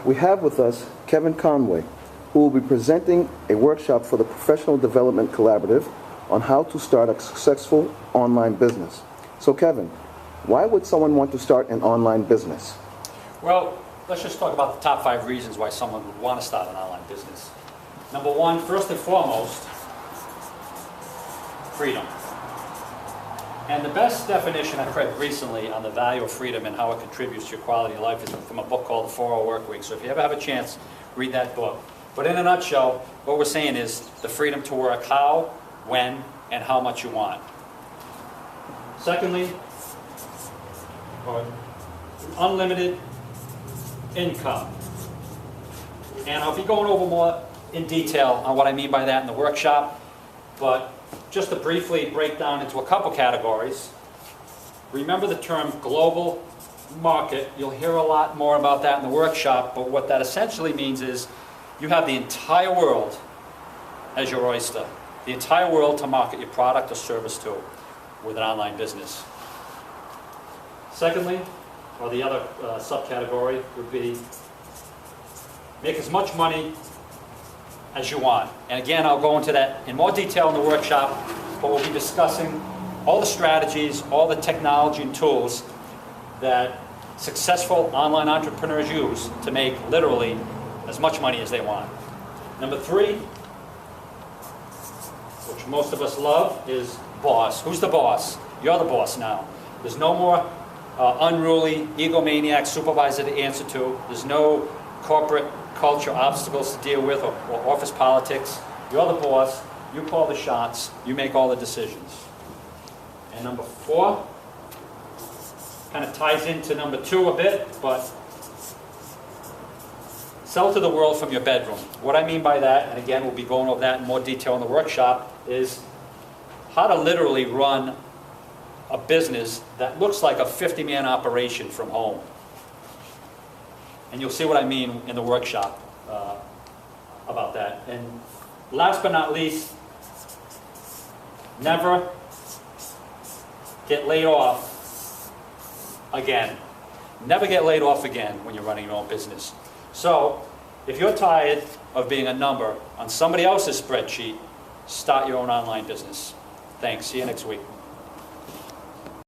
We have with us Kevin Conway, who will be presenting a workshop for the Professional Development Collaborative on how to start a successful online business. So Kevin, why would someone want to start an online business? Well, let's just talk about the top 5 reasons why someone would want to start an online business. Number 1, first and foremost, freedom. And the best definition I've read recently on the value of freedom and how it contributes to your quality of life is from a book called The 4-Hour Workweek. So if you ever have a chance, read that book. But in a nutshell, what we're saying is the freedom to work how, when, and how much you want. Secondly, unlimited income. And I'll be going over more in detail on what I mean by that in the workshop, but just to briefly break down into a couple categories. Remember the term global market. You'll hear a lot more about that in the workshop, but what that essentially means is you have the entire world as your oyster, the entire world to market your product or service to with an online business. Secondly, or the other subcategory would be make as much money as you want. And again, I'll go into that in more detail in the workshop, but we'll be discussing all the strategies, all the technology and tools that successful online entrepreneurs use to make literally as much money as they want. Number 3, which most of us love, is boss. Who's the boss? You're the boss now. There's no more unruly egomaniac supervisor to answer to. There's no corporate culture obstacles to deal with or office politics. You're the boss. You call the shots. You make all the decisions. And number 4 kind of ties into number 2 a bit, but sell to the world from your bedroom. What I mean by that, and again we'll be going over that in more detail in the workshop, is how to literally run a business that looks like a 50-man operation from home. And you'll see what I mean in the workshop about that. And last but not least, never get laid off again. Never get laid off again when you're running your own business. So, if you're tired of being a number on somebody else's spreadsheet, start your own online business. Thanks. See you next week.